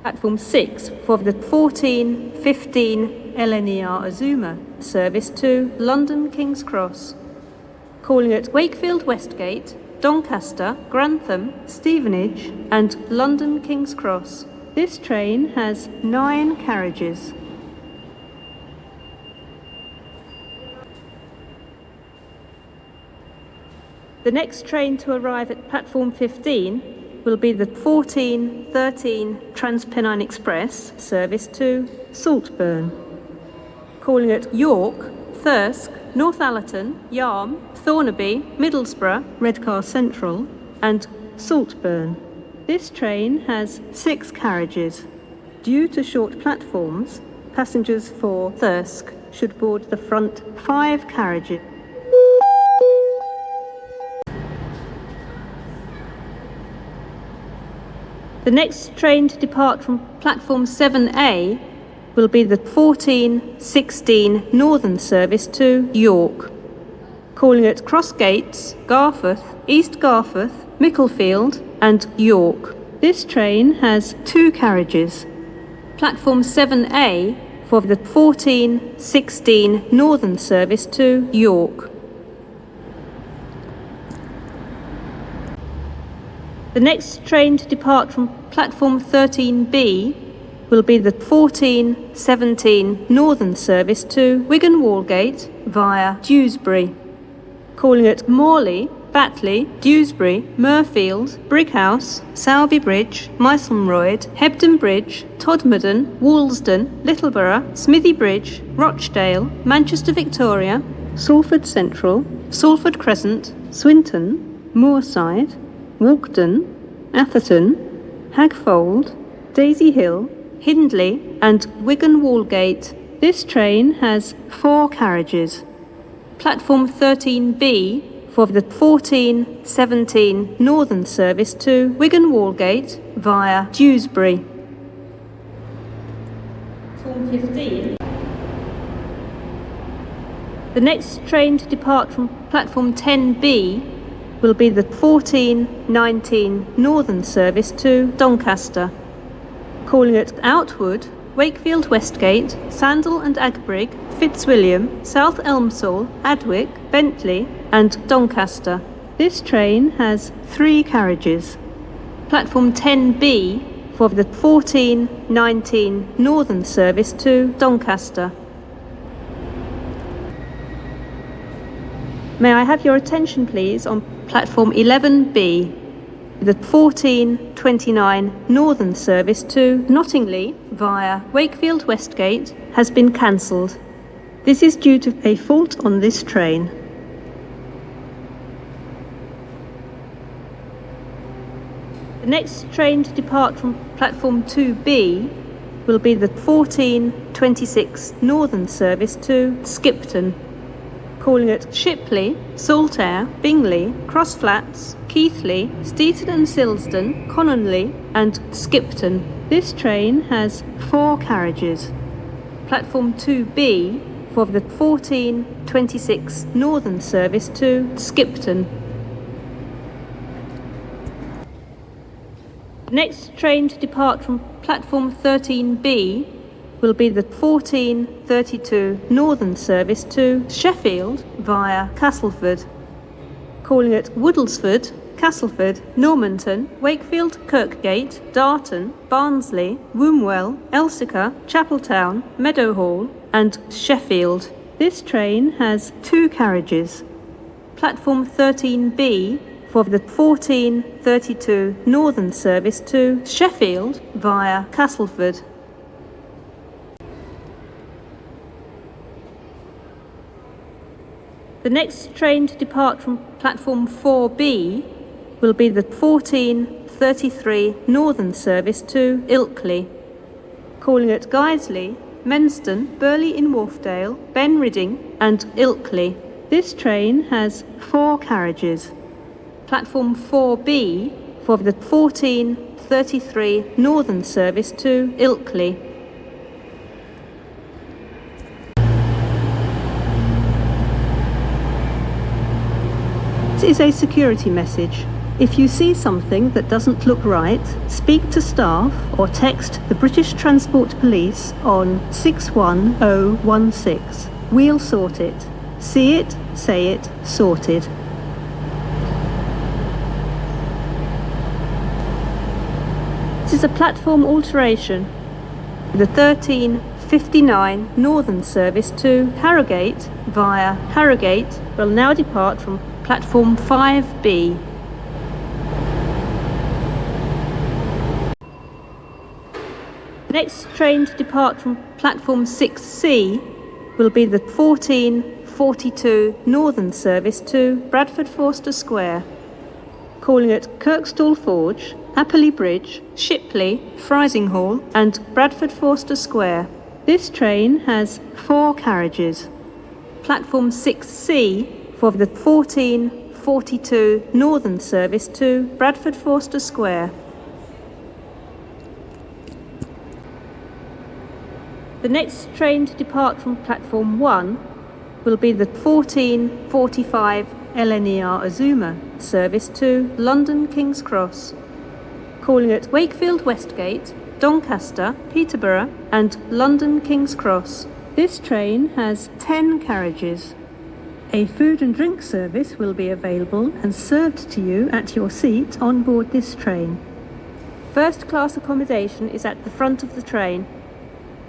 Platform 6 for the 14:15 LNER Azuma service to London King's Cross, calling at Wakefield Westgate, Doncaster, Grantham, Stevenage and London King's Cross. This train has 9 carriages. The next train to arrive at platform 15 will be the 14:13 Transpennine Express service to Saltburn, calling at York, Thirsk, Northallerton, Yarm, Thornaby, Middlesbrough, Redcar Central and Saltburn. This train has 6 carriages. Due to short platforms, passengers for Thirsk should board the front 5 carriages. The next train to depart from platform 7A will be the 14:16 Northern service to York, calling at Crossgates, Garforth, East Garforth, Micklefield and York. This train has 2 carriages. Platform 7A for the 14:16 Northern service to York. The next train to depart from platform 13B will be the 14:17 Northern service to Wigan Wallgate via Dewsbury, calling at Morley, Batley, Dewsbury, Murfield, Brighouse, Sowerby Bridge, Myselmroyd, Hebden Bridge, Todmorden, Woolsden, Littleborough, Smithy Bridge, Rochdale, Manchester Victoria, Salford Central, Salford Crescent, Swinton, Moorside, Walkden, Atherton, Hagfold, Daisy Hill, Hindley and Wigan Wallgate. This train has 4 carriages. Platform 13B for the 14:17 Northern service to Wigan Wallgate via Dewsbury. Platform 15. The next train to depart from platform 10B will be the 14:19 Northern service to Doncaster, calling at Outwood, Wakefield Westgate, Sandal and Agbrigg, Fitzwilliam, South Elmsall, Adwick, Bentley and Doncaster. This train has 3 carriages. Platform 10B for the 14:19 Northern service to Doncaster. May I have your attention please on platform 11B. The 14:29 Northern service to Nottingley via Wakefield Westgate has been cancelled. This is due to a fault on this train. The next train to depart from platform 2B will be the 14:26 Northern service to Skipton, calling at Shipley, Saltaire, Bingley, Crossflats, Keighley, Steeton and Silsden, Cononley and Skipton. This train has 4 carriages. Platform 2B for the 14:26 Northern service to Skipton. The next train to depart from platform 13B will be the 14:32 Northern service to Sheffield via Castleford, calling at Woodlesford, Castleford, Normanton, Wakefield, Kirkgate, Darton, Barnsley, Wombwell, Elsica, Chapeltown, Meadowhall and Sheffield. This train has 2 carriages. Platform 13B for the 14:32 Northern service to Sheffield via Castleford. The next train to depart from platform 4B will be the 14:33 Northern service to Ilkley, calling at Guiseley, Menston, Burley in Wharfdale, Ben Ridding and Ilkley. This train has 4 carriages. Platform 4B for the 14:33 Northern service to Ilkley. This is a security message. If you see something that doesn't look right, speak to staff or text the British Transport Police on 61016. We'll sort it. See it, say it, sorted. This is a platform alteration. The 1359 Northern service to Harrogate via Harrogate will now depart from platform 5B. The next train to depart from platform 6C will be the 1442 Northern service to Bradford Forster Square, calling at Kirkstall Forge, Apperley Bridge, Shipley, Frizinghall and Bradford Forster Square. This train has 4 carriages. Platform 6C for the 1442 Northern service to Bradford Forster Square. The next train to depart from platform 1 will be the 1445 LNER Azuma service to London King's Cross, calling at Wakefield Westgate, Doncaster, Peterborough and London King's Cross. This train has 10 carriages. A food and drink service will be available and served to you at your seat on board this train. First class accommodation is at the front of the train.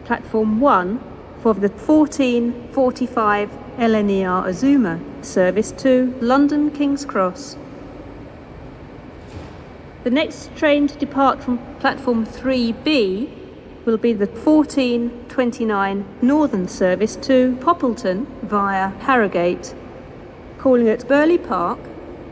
Platform 1 for the 1445 LNER Azuma service to London King's Cross. The next train to depart from platform 3B will be the 1429 Northern service to Poppleton via Harrogate, calling at Burley Park,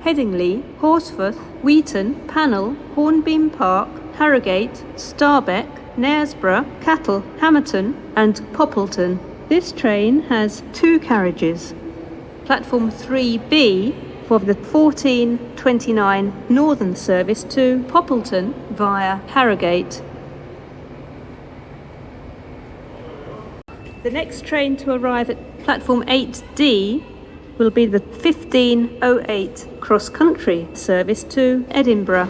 Headingley, Horsforth, Wheaton, Pannell, Hornbeam Park, Harrogate, Starbeck, Knaresborough, Cattle, Hamerton and Poppleton. This train has 2 carriages. Platform 3B for the 1429 Northern service to Poppleton via Harrogate. The next train to arrive at platform 8D will be the 1508 Cross Country service to Edinburgh,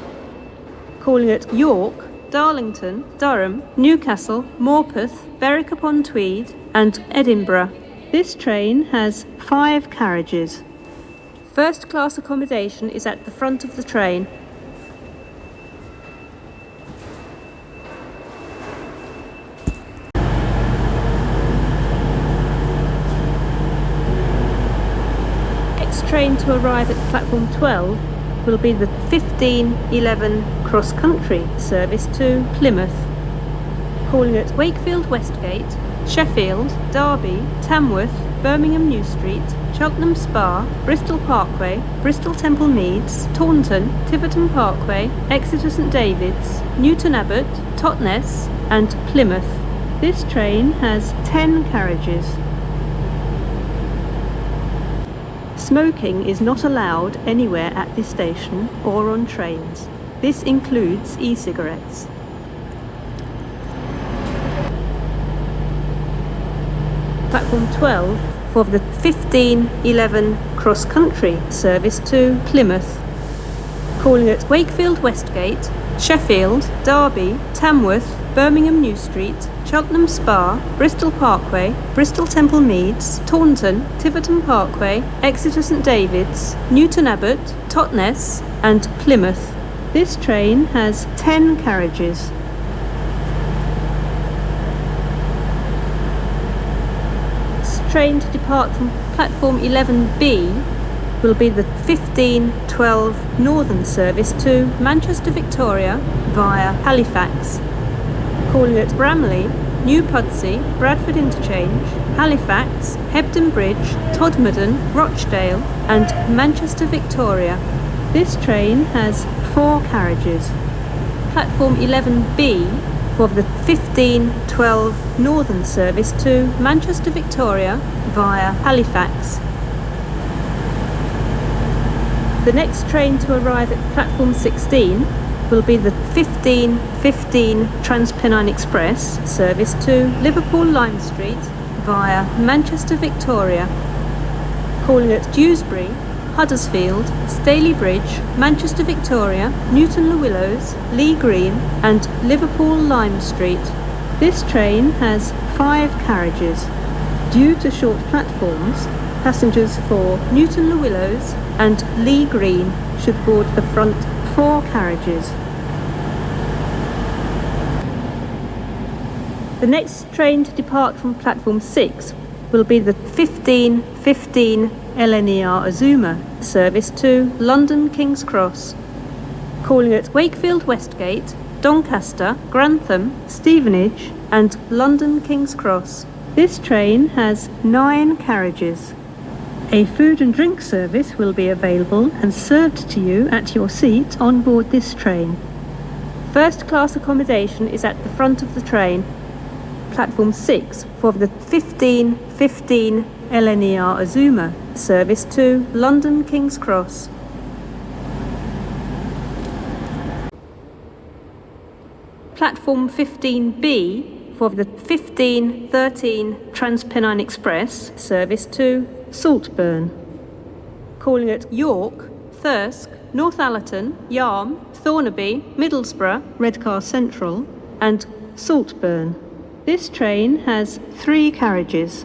calling at York, Darlington, Durham, Newcastle, Morpeth, Berwick-upon-Tweed and Edinburgh. This train has 5 carriages. First class accommodation is at the front of the train. Next train to arrive at platform 12 will be the 1511 Cross Country service to Plymouth, calling at Wakefield Westgate, Sheffield, Derby, Tamworth, Birmingham New Street, Cheltenham Spa, Bristol Parkway, Bristol Temple Meads, Taunton, Tiverton Parkway, Exeter St David's, Newton Abbot, Totnes and Plymouth. This train has 10 carriages. Smoking is not allowed anywhere at this station or on trains. This includes e-cigarettes. Platform 12 for the 1511 Cross Country service to Plymouth, calling at Wakefield Westgate, Sheffield, Derby, Tamworth, Birmingham New Street, Cheltenham Spa, Bristol Parkway, Bristol Temple Meads, Taunton, Tiverton Parkway, Exeter St David's, Newton Abbot, Totnes and Plymouth. This train has 10 carriages. This train to depart from platform 11B will be the 1512 Northern service to Manchester Victoria via Halifax, calling at Bramley, New Pudsey, Bradford Interchange, Halifax, Hebden Bridge, Todmorden, Rochdale and Manchester Victoria. This train has 4 carriages. Platform 11B for the 1512 Northern service to Manchester Victoria via Halifax. The next train to arrive at platform 16 will be the 1515 Transpennine Express service to Liverpool Lime Street via Manchester Victoria, calling at Dewsbury, Huddersfield, Staley Bridge, Manchester Victoria, Newton Le Willows, Lee Green and Liverpool Lime Street. This train has 5 carriages. Due to short platforms, passengers for Newton Le Willows and Lee Green should board the front 4 carriages. The next train to depart from platform 6 will be the 15:15 LNER Azuma service to London King's Cross, calling at Wakefield Westgate, Doncaster, Grantham, Stevenage and London King's Cross. This train has 9 carriages. A food and drink service will be available and served to you at your seat on board this train. First class accommodation is at the front of the train, platform 6 for the 15:15 LNER Azuma service to London King's Cross. Platform 15B for the 15:13 Transpennine Express service to Saltburn, calling at York, Thirsk, Northallerton, Yarm, Thornaby, Middlesbrough, Redcar Central and Saltburn. This train has 3 carriages.